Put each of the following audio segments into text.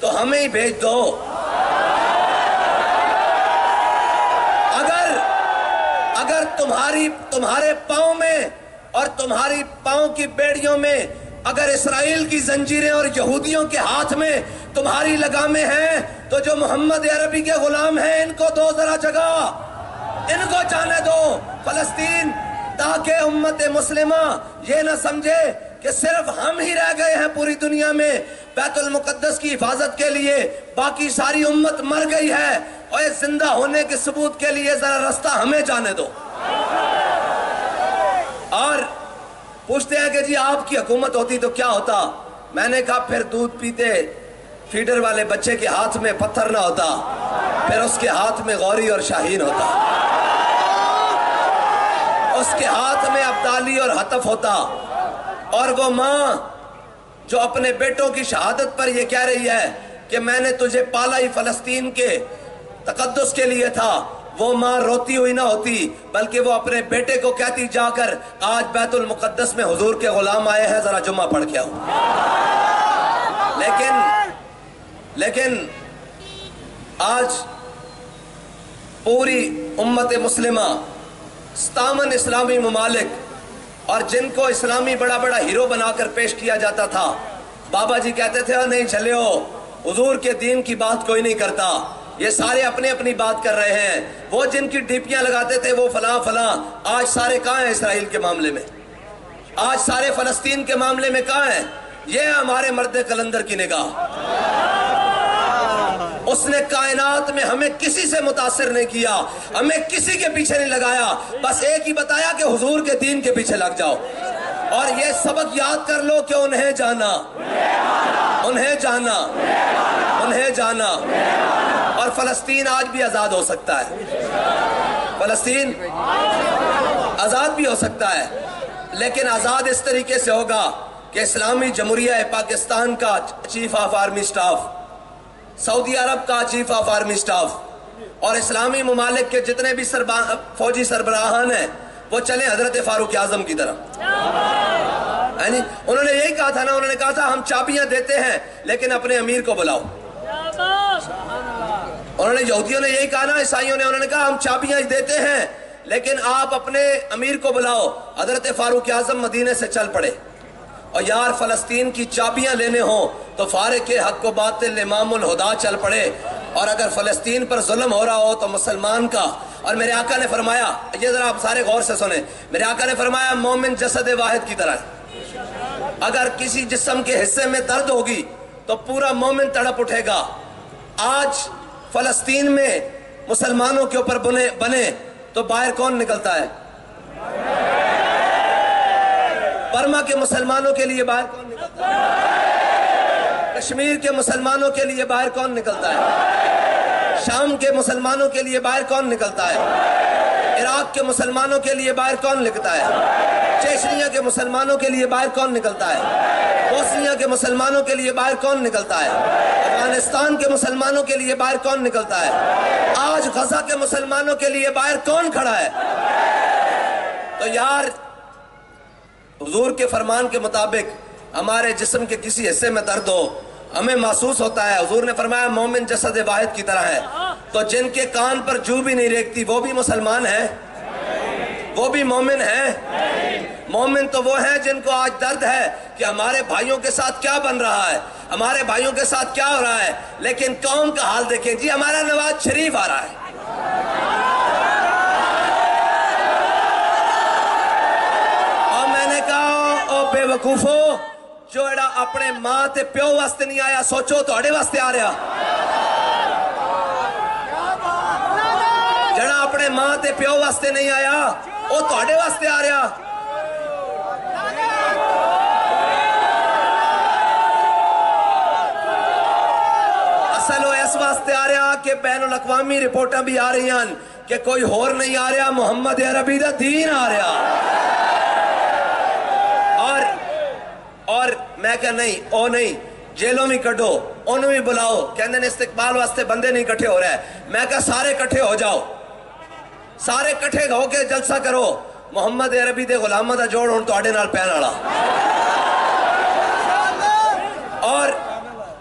تو ہمیں ہی بھیج دو. اگر تمہارے پاؤں میں اور تمہاری پاؤں کی بیڑیوں میں اگر اسرائیل کی زنجیریں اور یہودیوں کے ہاتھ میں تمہاری لگامیں ہیں تو جو محمد عربی کے غلام ہیں ان کو دو ذرا جگہ، ان کو جانے دو فلسطین، تاکہ امت مسلمہ یہ نہ سمجھے کہ صرف ہم ہی رہ گئے ہیں پوری دنیا میں بیت المقدس کی حفاظت کے لیے، باقی ساری امت مر گئی ہے، اور اس زندہ ہونے کے ثبوت کے لیے ذرا رستہ ہمیں جانے دو. اور پوچھتے ہیں کہ جی آپ کی حکومت ہوتی تو کیا ہوتا؟ میں نے کہا پھر دودھ پیتے فیڈر والے بچے کے ہاتھ میں پتھر نہ ہوتا، پھر اس کے ہاتھ میں غوری اور شاہین ہوتا، اس کے ہاتھ میں ابدالی اور حتف ہوتا. اور وہ ماں جو اپنے بیٹوں کی شہادت پر یہ کہہ رہی ہے کہ میں نے تجھے پالا ہی فلسطین کے تقدس کے لیے تھا، وہ ماں روتی ہوئی نہ ہوتی بلکہ وہ اپنے بیٹے کو کہتی جا کر آج بیت المقدس میں حضور کے غلام آئے ہیں، ذرا جمعہ پڑھ کے آؤ. لیکن آج پوری امت مسلمہ 57 اسلامی ممالک اور جن کو اسلامی بڑا بڑا ہیرو بنا کر پیش کیا جاتا تھا، بابا جی کہتے تھے نہیں چلے ہو، حضور کے دین کی بات کوئی نہیں کرتا، یہ سارے اپنی اپنی بات کر رہے ہیں. وہ جن کی ڈیپیاں لگاتے تھے وہ فلاں فلاں، آج سارے کہاں ہیں اسرائیل کے معاملے میں؟ آج سارے فلسطین کے معاملے میں کہاں ہیں؟ یہ ہمارے مرد قلندر کی نگاہ. اس نے کائنات میں ہمیں کسی سے متاثر نہیں کیا، ہمیں کسی کے پیچھے نہیں لگایا، بس ایک ہی بتایا کہ حضور کے دین کے پیچھے لگ جاؤ. اور یہ سبق یاد کر لو کہ انہیں جانا، انہیں جانا، انہیں جانا. اور فلسطین آج بھی آزاد ہو سکتا ہے، فلسطین آزاد بھی ہو سکتا ہے، لیکن آزاد اس طریقے سے ہوگا کہ اسلامی جمہوریہ پاکستان کا چیف آف آرمی سٹاف، سعودی عرب کا چیف آف آرمی سٹاف اور اسلامی ممالک کے جتنے بھی فوجی سربراہان ہیں وہ چلیں حضرت فاروق اعظم کی طرح. انہوں نے یہی کہا تھا نا، انہوں نے کہا تھا ہم چابیاں دیتے ہیں لیکن اپنے امیر کو بلاؤ. انہوں نے یہودیوں نے یہی کہا نا، عیسائیوں نے، انہوں نے کہا ہم چابیاں دیتے ہیں لیکن آپ اپنے امیر کو بلاؤ. حضرت فاروق اعظم مدینے سے چل پڑے. اور یار فلسطین کی چابیاں لینے ہوں تو فارق حق و باطل امام الہدا چل پڑے. اور اگر فلسطین پر ظلم ہو رہا ہو تو مسلمان کا، اور میرے آقا نے فرمایا، یہ ذرا آپ سارے غور سے سنیں، میرے آقا نے فرمایا مومن جسد واحد کی طرح ہے. اگر کسی جسم کے حصے میں درد ہوگی تو پورا مومن تڑپ اٹھے گا. آج فلسطین میں مسلمانوں کے اوپر بنے تو باہر کون نکلتا ہے؟ برما کے مسلمانوں کے لیے باہر کون نکلتا ہے؟ کشمیر کے مسلمانوں کے لیے باہر کون نکلتا ہے؟ شام کے مسلمانوں کے لیے باہر کون نکلتا ہے؟ عراق کے مسلمانوں کے لیے باہر کون نکلتا ہے؟ چیچنیا کے مسلمانوں کے لیے باہر کون نکلتا ہے؟ بوسنیا کے مسلمانوں کے لیے باہر کون نکلتا ہے؟ افغانستان کے مسلمانوں کے لیے باہر کون نکلتا ہے؟ آج غزہ کے مسلمانوں کے لیے باہر کون کھڑا ہے؟ تو یار حضور کے فرمان کے مطابق ہمارے جسم کے کسی حصے میں درد ہو، ہمیں محسوس ہوتا ہے. حضور نے فرمایا مومن جسد واحد کی طرح ہے. تو جن کے کان پر جو بھی نہیں ریکتی وہ بھی مسلمان ہیں، وہ بھی مومن ہیں. مومن تو وہ ہیں جن کو آج درد ہے کہ ہمارے بھائیوں کے ساتھ کیا بن رہا ہے، ہمارے بھائیوں کے ساتھ کیا ہو رہا ہے، لیکن قوم کا حال دیکھیں جی، ہمارا نواز شریف آ رہا ہے. اور میں نے کہا او بے وقوفو، جو ایڈا اپنے ماں تے پیو واسطے نہیں آیا، سوچو تو اڑے واسطے آ رہا. جڑا اپنے ماں تے پیو واسطے نہیں آیا وہ تو اڑے واسطے آ رہا. اصل وہ اس واسطے آ رہا کہ بین الاقوامی رپورٹاں بھی آ رہی ہیں کہ کوئی اور نہیں آ رہا، محمد عربی دا دین آ رہا. اور میں کہا نہیں، او نہیں، جیلوں میں کٹو، انہوں بھی بلاؤ. کہنے نے استقبال واسطے بندے نہیں کٹھے ہو رہے. میں کہا سارے کٹھے ہو جاؤ، سارے کٹھے ہو کے جلسہ کرو. محمد عربی دے غلامہ دا جوڑ ہون تو آڑے نال پہن آڑا.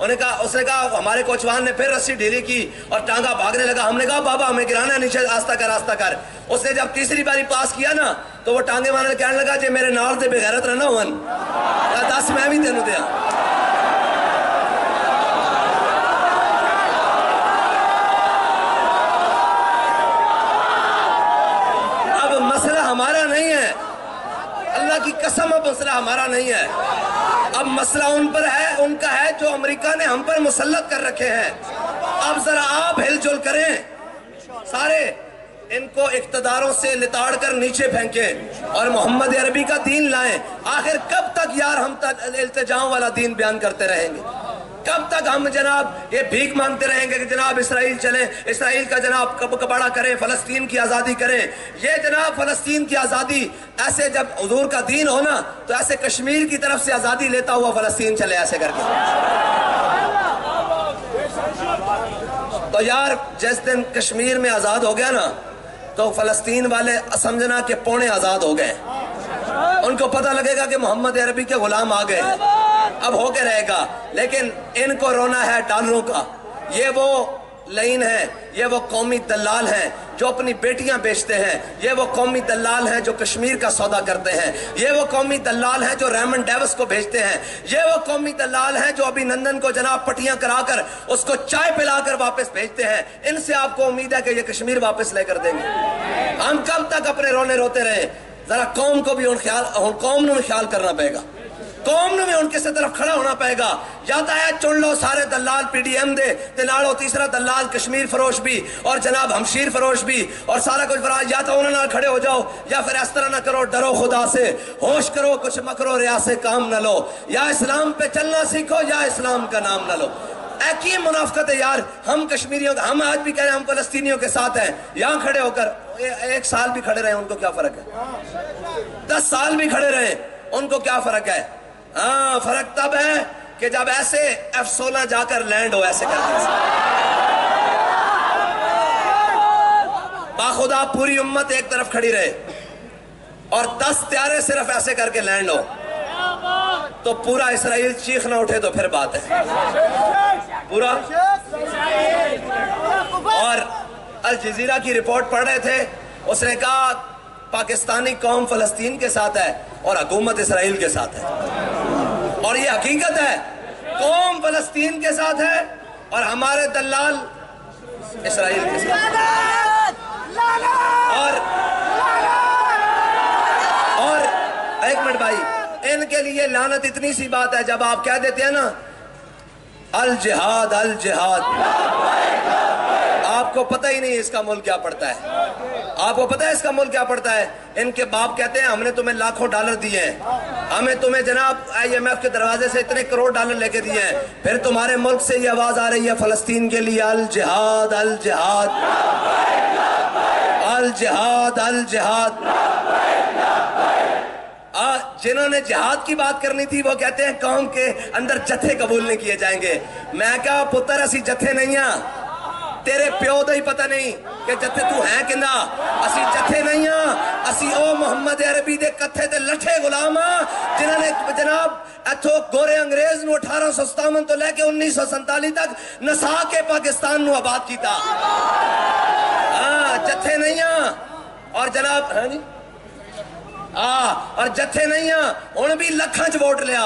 اس نے کہا ہمارے کوچوان نے پھر رسی ڈھیلی کی اور ٹانگا بھاگنے لگا. ہم نے کہا بابا ہمیں گرانا ہے نیچے, آستہ کر. اس نے جب تیسری باری پاس کیا نا تو وہ ٹانگے والے کہنے لگا جی میرے نال دے بغیرت رہنا ہون 10 میں بھی تینوں دیا. اب مسئلہ ہمارا نہیں ہے, اللہ کی قسم اب مسئلہ ہمارا نہیں ہے. اب مسئلہ ان پر ہے, ان کا ہے جو امریکہ نے ہم پر مسلط کر رکھے ہیں. اب ذرا آپ ہل جل کریں, سارے ان کو اقتداروں سے لتاڑ کر نیچے پھینکیں اور محمد عربی کا دین لائیں. آخر کب تک یار ہم التجاؤں والا دین بیان کرتے رہیں گے؟ کب تک ہم جناب یہ بھیک مانگتے رہیں گے کہ جناب اسرائیل چلیں, اسرائیل کا جناب کباڑہ کریں, فلسطین کی آزادی کریں؟ یہ جناب فلسطین کی آزادی ایسے جب حضور کا دین ہونا تو ایسے کشمیر کی طرف سے آزادی لیتا ہوا فلسطین چلے ایسے کر کے. تو یار جس دن کشمیر میں آزاد ہو گیا نا تو فلسطین والے سمجھنا کہ پونے آزاد ہو گئے. ان کو پتہ لگے گا کہ محمد عربی کے غلام آ گئے, اب ہو کے رہے گا. لیکن ان کو رونا ہے ڈالروں کا. یہ وہ لائن ہے, یہ وہ قومی دلال ہیں جو اپنی بیٹیاں بیچتے ہیں, یہ وہ قومی دلال ہیں جو کشمیر کا سودا کرتے ہیں, یہ وہ قومی دلال ہیں جو ریمنڈ ڈیوس کو بھیجتے ہیں, یہ وہ قومی دلال ہیں جو ابھی نندن کو جناب پٹیاں کرا کر اس کو چائے پلا کر واپس بھیجتے ہیں. ان سے آپ کو امید ہے کہ یہ کشمیر واپس لے کر دیں گے. ہم کب تک اپنے رونے روتے رہے؟ ذرا قوم کو بھی قوم نے خیال کرنا پڑے گا, قوم نے بھی ان کے سے طرف کھڑا ہونا پائے گا. یا تو ہے چن لو سارے دلال پی ڈی ایم دے تے نالو تیسرا دلال کشمیر فروش بھی اور جناب ہمشیر فروش بھی اور سارا کچھ فراج, یا تو انہوں نے کھڑے ہو جاؤ یا پھر اس طرح نہ کرو. ڈرو خدا سے, ہوش کرو, کچھ مکرو ریا سے کام نہ لو. یا اسلام پہ چلنا سیکھو یا اسلام کا نام نہ لو. ایکی منافقت ہے یار. ہم کشمیریوں کا, ہم آج بھی کہہ رہے ہیں ہم فلسطینیوں کے ساتھ ہیں. یہاں کھڑے ہو کر 1 سال بھی کھڑے رہے ان کو کیا فرق ہے؟ 10 سال بھی کھڑے رہے ان کو کیا فرق ہے؟ ہاں فرق تب ہے کہ جب ایسے F-16 جا کر لینڈ ہو ایسے کرتے ہیں. باخدا پوری امت ایک طرف کھڑی رہے اور 10 طیارے صرف ایسے کر کے لینڈ ہو تو پورا اسرائیل چیخ نہ اٹھے تو پھر بات ہے پورا. اور الجزیرہ کی رپورٹ پڑھ رہے تھے, اس نے کہا پاکستانی قوم فلسطین کے ساتھ ہے اور حکومت اسرائیل کے ساتھ ہے. اور یہ حقیقت ہے, قوم فلسطین کے ساتھ ہے اور ہمارے دلال اسرائیل کے ساتھ. اور ایک منٹ بھائی, ان کے لیے لعنت اتنی سی بات ہے جب آپ کہہ دیتے ہیں نا الجہاد الجہاد, آپ کو پتہ ہی نہیں اس کا ملک کیا پڑتا ہے. آپ کو پتہ ہے اس کا ملک کیا پڑتا ہے؟ ان کے باپ کہتے ہیں ہم نے تمہیں لاکھوں ڈالر دیے ہیں, ہمیں تمہیں جناب IMF کے دروازے سے اتنے کروڑ ڈالر لے کے دیے ہیں, پھر تمہارے ملک سے یہ آواز آ رہی ہے فلسطین کے لیے الجہاد الجہاد الجہاد الجہاد. جنہوں نے جہاد کی بات کرنی تھی وہ کہتے ہیں قوم کے اندر جتھے قبول نہیں کیے جائیں گے. میں کہا پتر اسی جتھے نہیں ہیں, تیرے پیو دا ہی پتہ نہیں کہ جتھے تو ہیں کنا. اسی جتھے نہیں ہیں, اسی او محمد عربی دے کتھے تے لٹھے غلام ہاں جنہوں نے جناب ایتھو گورے انگریز نو 1857 تو لے کے 1947 تک نسا کے پاکستان نو آباد کیتا. ہاں جتھے نہیں ہیں اور جناب ہاں جی اور جتھے نہیں ہیں ان بھی لکھاں چ ووٹ لیا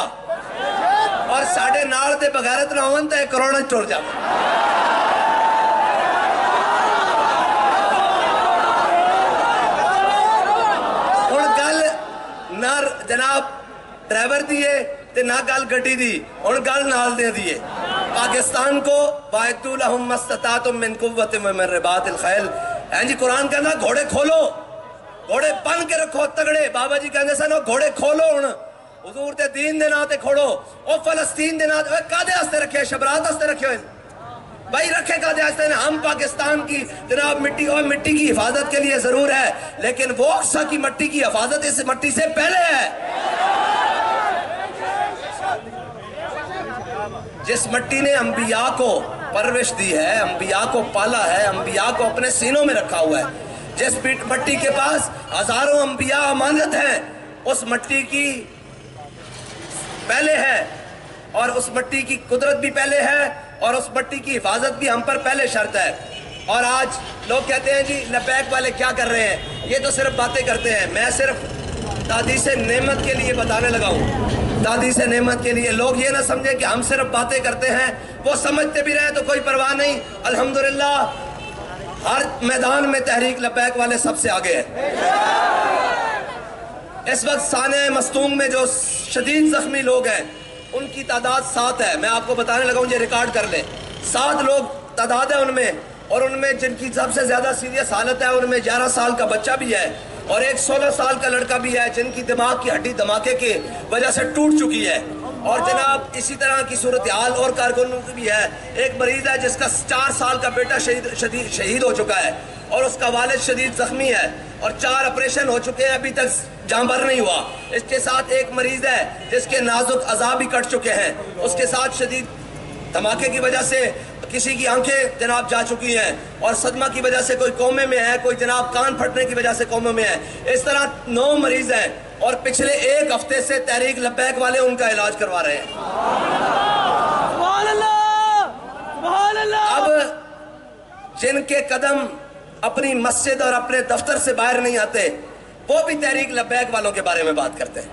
اور ساڑھے نال دے بغیرت نہ ہون تے کروڑاں ٹر جاوے. نہ جناب ڈرائیور دیئے تے نہ گل گڈی دی, ان گل نال دے دیئے. پاکستان کو وَاعِدُّوا لَهُم مَّا اسْتَطَعْتُم مِّن قُوَّةٍ وَمِن رِّبَاطِ الْخَيْلِ. جی قرآن کہنا گھوڑے کھولو, گھوڑے بن کے رکھو تگڑے. بابا جی کہنے سن گھوڑے کھولو, ہن حضور تے دین دے نا تے کھوڑو. او فلسطین دے نا تے کادے واسطے رکھے, شبرات واسطے رکھے ہوئے بھائی, رکھے کادے واسطے نے. ہم پاکستان کی جناب مٹی اور مٹی کی حفاظت کے لیے ضرور ہے, لیکن وہ اقصی کی مٹی کی حفاظت اس مٹی سے پہلے ہے. جس مٹی نے انبیاء کو پرورش دی ہے, انبیاء کو پالا ہے, انبیاء کو اپنے سینوں میں رکھا ہوا ہے, جس مٹی کے پاس ہزاروں انبیاء امانت ہیں, اس مٹی کی پہلے ہے اور اس مٹی کی قدرت بھی پہلے ہے اور اس مٹی کی حفاظت بھی ہم پر پہلے شرط ہے۔ اور آج لوگ کہتے ہیں جی لبیک والے کیا کر رہے ہیں، یہ تو صرف باتیں کرتے ہیں۔ میں صرف تحدیث نعمت کے لیے بتانے لگا ہوں، تحدیث نعمت کے لیے۔ لوگ یہ نہ سمجھیں کہ ہم صرف باتیں کرتے ہیں، وہ سمجھتے بھی رہے تو کوئی پرواہ نہیں۔ الحمدللہ ہر میدان میں تحریک لبیک والے سب سے آگے ہیں۔ اس وقت سانحہ مستونگ میں جو شدید زخمی لوگ ہیں ان کی تعداد 7 ہے۔ میں آپ کو بتانے لگا ہوں، یہ ریکارڈ کر لیں، 7 لوگ تعداد ہے ان میں، اور ان میں جن کی سب سے زیادہ سیریس حالت ہے ان میں 11 سال کا بچہ بھی ہے اور ایک 16 سال کا لڑکا بھی ہے جن کی دماغ کی ہڈی دھماکے کی وجہ سے ٹوٹ چکی ہے۔ اور جناب اسی طرح کی صورتحال اور کارکنوں کی بھی ہے۔ ایک مریض ہے جس کا 4 سال کا بیٹا شہید ہو چکا ہے اور اس کا والد شدید زخمی ہے اور 4 آپریشن ہو چکے ہیں، ابھی تک جاں بھر نہیں ہوا۔ اس کے ساتھ ایک مریض ہے جس کے نازک اعضاء بھی کٹ چکے ہیں، اس کے ساتھ شدید دھماکے کی وجہ سے کسی کی آنکھیں جناب جا چکی ہیں اور صدمہ کی وجہ سے کوئی کومے میں ہے، کوئی جناب کان پھٹنے کی وجہ سے کومے میں ہے۔ اس طرح 9 مریض ہیں اور پچھلے 1 ہفتے سے تحریک لبیک والے ان کا علاج کروا رہے ہیں۔ سبحان اللہ، سبحان اللہ۔ اب جن کے قدم اپنی مسجد اور اپنے دفتر سے باہر نہیں آتے وہ بھی تحریک لبیک والوں کے بارے میں بات کرتے ہیں۔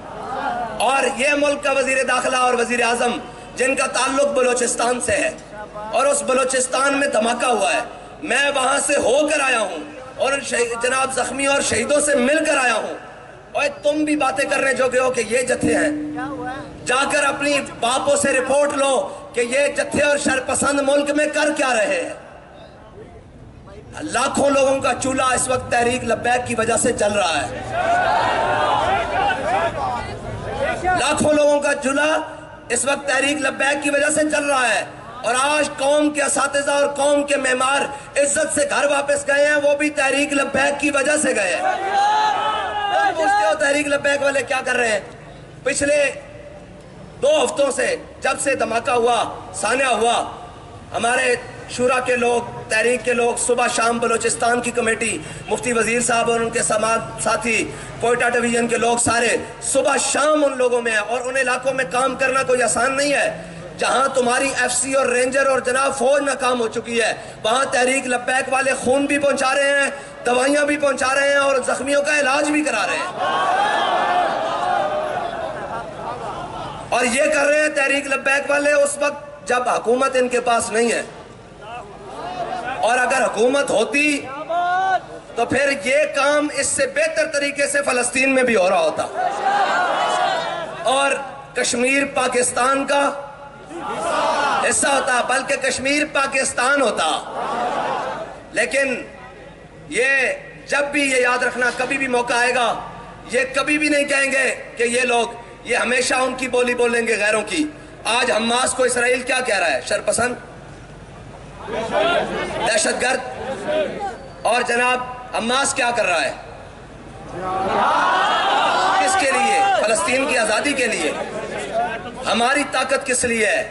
اور یہ ملک کا وزیر داخلہ اور وزیر اعظم جن کا تعلق بلوچستان سے ہے اور اس بلوچستان میں دھماکہ ہوا ہے، میں وہاں سے ہو کر آیا ہوں اور جناب زخمیوں اور شہیدوں سے مل کر آیا ہوں۔ اور تم بھی باتیں کرنے جو گے ہو کہ یہ جتھے ہیں، جا کر اپنی باپوں سے رپورٹ لو کہ یہ جتھے اور شرپسند ملک میں کر کیا رہے ہیں۔ لاکھوں لوگوں کا چولہا اس وقت تحریک لبیک کی وجہ سے جل رہا ہے، لاکھوں لوگوں کا چولہا اس وقت تحریک لبیک کی وجہ سے چل رہا ہے۔ اور آج قوم کے اساتذہ اور قوم کے معمار عزت سے گھر واپس گئے ہیں، وہ بھی تحریک لبیک کی وجہ سے گئے ہیں۔ پوچھتے ہو تحریک لبیک والے کیا کر رہے ہیں؟ پچھلے 2 ہفتوں سے جب سے دھماکہ ہوا، سانحہ ہوا، ہمارے شورا کے لوگ، تحریک کے لوگ صبح شام بلوچستان کی کمیٹی، مفتی وزیر صاحب اور ان کے ساتھی کوئٹہ ڈویژن کے لوگ سارے صبح شام ان لوگوں میں ہیں۔ اور ان علاقوں میں کام کرنا کوئی آسان نہیں ہے جہاں تمہاری ایف سی اور رینجر اور جناب فوج ناکام ہو چکی ہے، وہاں تحریک لبیک والے خون بھی پہنچا رہے ہیں، دوائیاں بھی پہنچا رہے ہیں اور زخمیوں کا علاج بھی کرا رہے ہیں۔ اور یہ کر رہے ہیں تحریک لبیک والے اس وقت جب حکومت ان کے پاس نہیں ہے، اور اگر حکومت ہوتی تو پھر یہ کام اس سے بہتر طریقے سے فلسطین میں بھی ہو رہا ہوتا اور کشمیر پاکستان کا حصہ ہوتا، بلکہ کشمیر پاکستان ہوتا۔ لیکن یہ جب بھی یہ یاد رکھنا، کبھی بھی موقع آئے گا یہ کبھی بھی نہیں کہیں گے کہ یہ لوگ، یہ ہمیشہ ان کی بولی بولیں گے غیروں کی۔ آج حماس کو اسرائیل کیا کہہ رہا ہے؟ شرپسند، دہشت گرد۔ اور جناب حماس کیا کر رہا ہے؟ کس کے لیے؟ فلسطین کی آزادی کے لیے۔ ہماری طاقت کس لیے ہے؟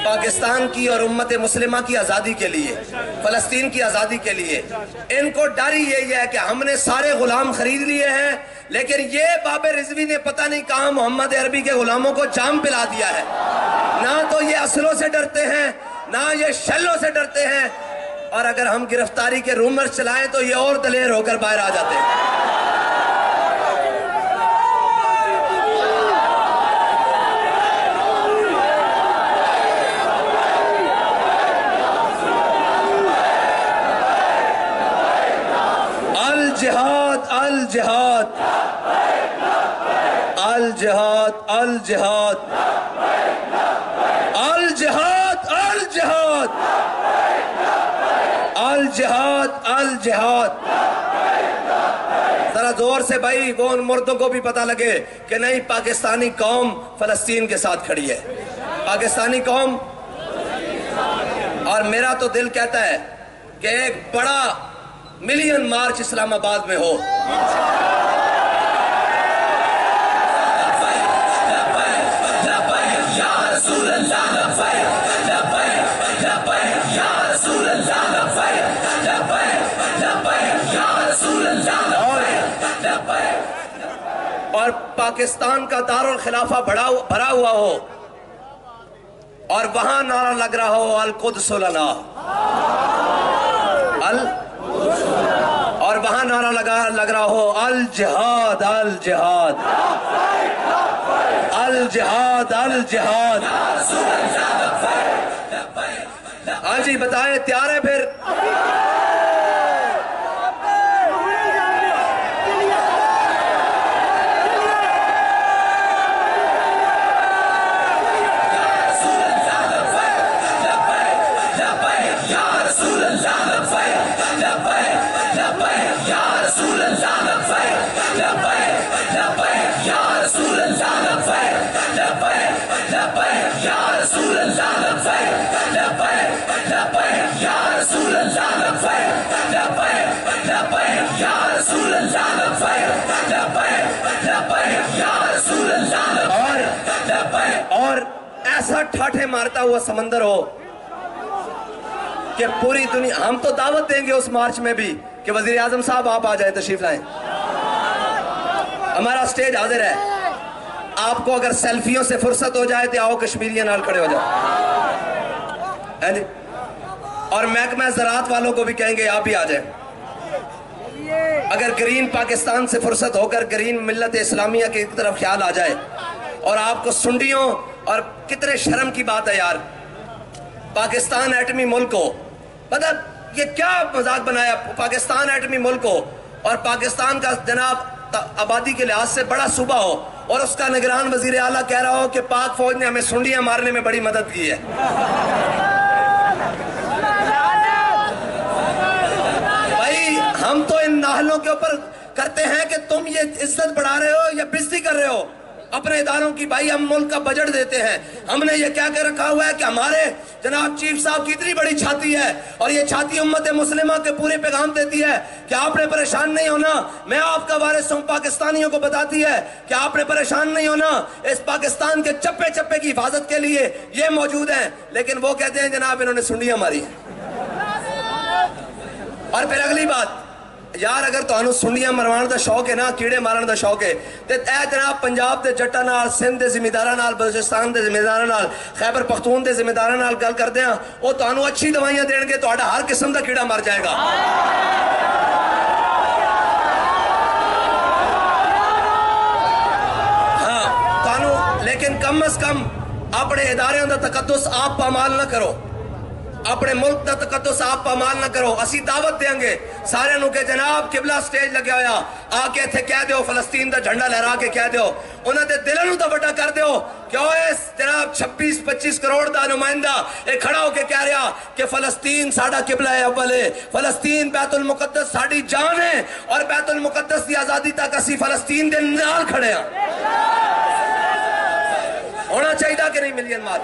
پاکستان کی اور امت مسلمہ کی آزادی کے لیے، فلسطین کی آزادی کے لیے۔ ان کو ڈر ہی یہی ہے کہ ہم نے سارے غلام خرید لیے ہیں، لیکن یہ بابر رضوی نے پتہ نہیں کہاں محمد عربی کے غلاموں کو جام پلا دیا ہے۔ نہ تو یہ اسلحوں سے ڈرتے ہیں، نہ یہ شلوں سے ڈرتے ہیں، اور اگر ہم گرفتاری کے رومر چلائیں تو یہ اور دلیر ہو کر باہر آ جاتے ہیں۔ الجہاد الجہاد الجہاد الجہاد الجہاد الجہاد الجہاد الجہاد۔ ذرا زور سے بھائی، وہ ان مردوں کو بھی پتہ لگے کہ نہیں، پاکستانی قوم فلسطین کے ساتھ کھڑی ہے، پاکستانی قوم۔ اور میرا تو دل کہتا ہے کہ ایک بڑا ملین مارچ اسلام آباد میں ہو۔ اور پاکستان کا دارالخلافہ بھرا ہوا ہو اور وہاں نعرہ لگ رہا ہو القدس لنا، اور وہاں نعرہ لگ رہا ہو الجہاد الجہاد الجہاد الجہاد۔ ہاں جی بتائیں، تیار ہے پھر؟ اور ایسا ٹھاٹھے مارتا ہوا سمندر ہو کہ پوری دنیا، ہم تو دعوت دیں گے اس مارچ میں بھی کہ وزیر اعظم صاحب آپ آ جائیں، تشریف لائیں، ہمارا سٹیج حاضر ہے۔ آپ کو اگر سیلفیوں سے فرصت ہو جائے تو آؤ کشمیریوں نال کھڑے ہو جائیں، اور محکمہ زراعت والوں کو بھی کہیں گے آپ بھی آ جائیں۔ اگر گرین پاکستان سے فرصت ہو کر گرین ملت اسلامیہ کی طرف خیال آ جائے، اور آپ کو سنڈیوں، اور کتنے شرم کی بات ہے یار، پاکستان ایٹمی ملک ہو، مطلب یہ کیا مذاق بنایا، پاکستان ایٹمی ملک ہو اور پاکستان کا جناب آبادی کے لحاظ سے بڑا صوبہ ہو، اور اس کا نگران وزیر اعلیٰ کہہ رہا ہو کہ پاک فوج نے ہمیں سنڈیاں مارنے میں بڑی مدد کی ہے۔ بھائی ہم تو ان ناحلوں کے اوپر کرتے ہیں کہ تم یہ عزت بڑھا رہے ہو یا بزدلی کر رہے ہو اپنے اداروں کی۔ بھائی ہم ملک کا بجٹ دیتے ہیں، ہم نے یہ کیا کہ رکھا ہوا ہے کہ ہمارے جناب چیف صاحب کی اتنی بڑی چھاتی ہے، اور یہ چھاتی امت مسلمہ کے پورے پیغام دیتی ہے کہ آپ نے پریشان نہیں ہونا، میں آپ کا وارث ہوں، پاکستانیوں کو بتاتی ہے کہ آپ نے پریشان نہیں ہونا، اس پاکستان کے چپے چپے کی حفاظت کے لیے یہ موجود ہیں۔ لیکن وہ کہتے ہیں جناب انہوں نے سنڈیاں ماری ہیں۔ اور پھر اگلی بات، یار اگر تانوں سنڈیاں مروان دا شوق ہے نا، کیڑے مارن دا شوق ہے، تے اے جناب پنجاب دے جٹاں نال، سندھ دے ذمہ نال، بلوچستان دے ذمہ نال، خیبر پختون دے ذمہ نال گل کردے ہاں، وہ تانوں اچھی دوائیاں دین گے، تہاڈا ہر قسم دا کیڑا مر جائے گا۔ ہاں تانوں، لیکن کم از کم اپنے اداریاں دا تقدس آپ پامال نہ کرو، اپنے ملک دا تقدس آپ پامال نہ کرو۔ اسی دعوت دیں گے سارے نو کہ جناب قبلہ سٹیج لگیا ہویا، آ کے تھے کہہ دیو، فلسطین دا جھنڈا لہرا کے کہہ دیو، انہاں دے دلوں نو دا بڑا کر دیو کہ اوے جناب 26-25 کروڑ دا نمائندہ ایک کھڑا ہو کے کہہ رہا کہ فلسطین ساڑا قبلہ ہے اول ہے، فلسطین بیت المقدس ساڑی جان ہے، اور بیت المقدس دی آزادی تک اسی فلسطین دے نال کھڑے ہیں۔ ہونا چاہیے کہ نہیں ملین مارچ؟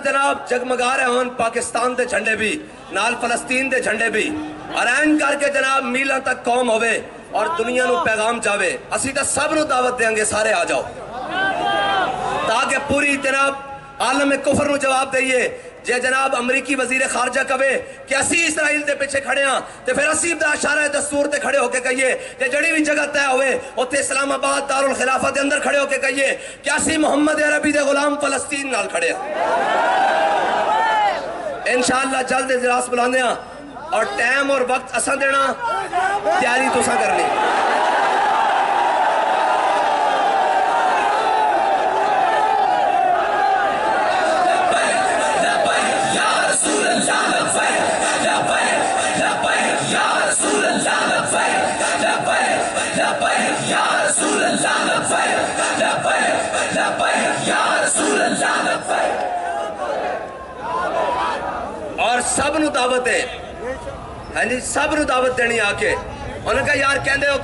جناب جگمگا رہے ہون پاکستان دے جھنڈے بھی، نال فلسطین دے جھنڈے بھی، اور این کر کے جناب میلہ تک قوم ہوئے اور دنیا نو پیغام جاوے۔ اسی تا سب نو دعوت دیں گے سارے آ جاؤ، تاکہ پوری جناب عالم کفر نو جواب دئیے۔ جے جناب امریکی وزیر خارجہ کہے کہ اسی اسرائیل دے پیچھے کھڑے ہاں، تے پھر اسی دا اشارہ دستور تے کھڑے ہو کے کہیے کہ جڑی بھی جگہ طے ہوئے اوتے اسلام آباد دارالخلافہ دے اندر کھڑے ہو کے کہیے کہ اسی محمد عربی دے غلام فلسطین نال کھڑے ہیں۔ انشاءاللہ جلد اجلاس بلانے ہاں، اور ٹائم اور وقت اساں دینا، تیاری تساں کرنی۔ اور سب نو دعوت ہے، ہاں جی سب نو دعوت دینی آ کے۔ انہوں نے کہا یار کہندے ہو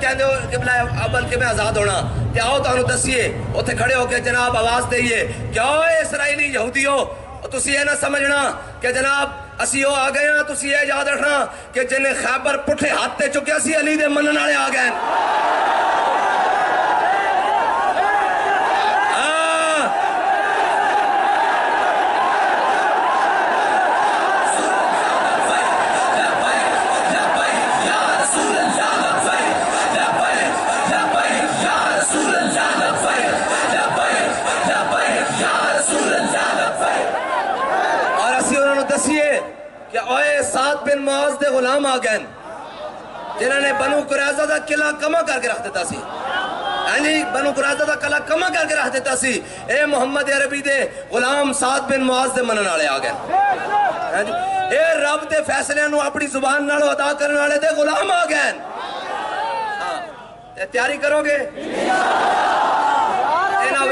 قبلہ اول کہ میں آزاد ہونا، کہ آؤ تانوں دسیے، اتھے کھڑے ہو کے جناب آواز دئیے کہ آؤ اسرائیلی یہودیو، تسی یہ نہ سمجھنا کہ جناب اسی ہو آ گئے ہیں، تسی یہ یاد رکھنا کہ جنہیں خیبر پٹھے ہاتھ تے چکے اسی علی دے منن والے آ گئے ہیں۔ آ گئے جنہوں نے بنو قریظہ دا قلعہ کما کر کے رکھ دیتا سی. ہاں جی بنو قریظہ دا قلعہ کما کر کے رکھ دیتا سی. اے محمد عربی دے غلام سعد بن معاذ دے منن والے آ گئے. ہاں جی اے رب دے فیصلے نو اپنی زبان نال ادا کرنے والے دے غلام آ گئے. ہاں تیاری کرو گے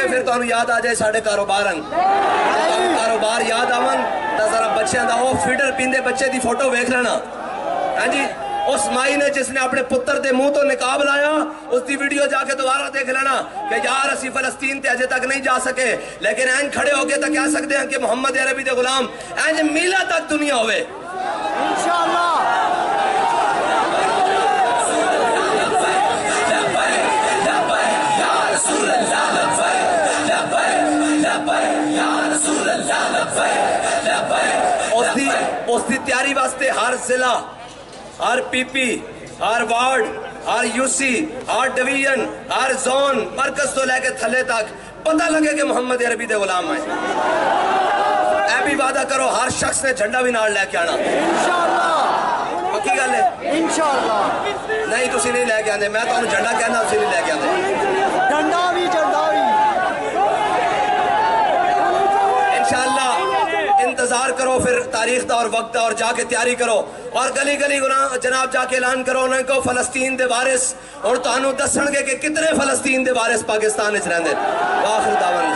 پھر تو یاد آ جائے ساڑھے کاروبار کاروبار یاد آون تا ذرا بچیاں دا وہ فیڈر پیندے بچے دی فوٹو ویکھ لینا. ہاں جی اس مائی نے جس نے اپنے پتر دے منہ تو نقاب لایا اس دی ویڈیو جا کے دوبارہ دیکھ لینا کہ یار اسی فلسطین تے اجے تک نہیں جا سکے لیکن این کھڑے ہو کے تو کہہ سکتے ہیں کہ محمد عربی دے غلام این میلا تک دنیا ہوئے انشاءاللہ. اس دی تیاری واسطے ہر ضلع ہر پی پی ہر وارڈ ہر یو سی ہر ڈویژن ہر زون مرکز تو لے کے تھلے تک پتہ لگے کہ محمد عربی دے غلام ہیں. اے بھی وعدہ کرو ہر شخص نے جھنڈا بھی نال لے کے آنا انشاءاللہ. پکی گل ہے انشاءاللہ. نہیں تسی نہیں لے کے آندے میں تو جھنڈا کہنا تسی نہیں لے کے آندے جھنڈا بھی انشاءاللہ. انتظار کرو پھر تاریخ دا اور وقت دا اور جا کے تیاری کرو اور گلی گلی جناب جا کے اعلان کرو انہیں کو فلسطین دے وارث اور تانوں دسن گے کہ کتنے فلسطین دے وارث پاکستان وچ رہندے. آخر دعوانا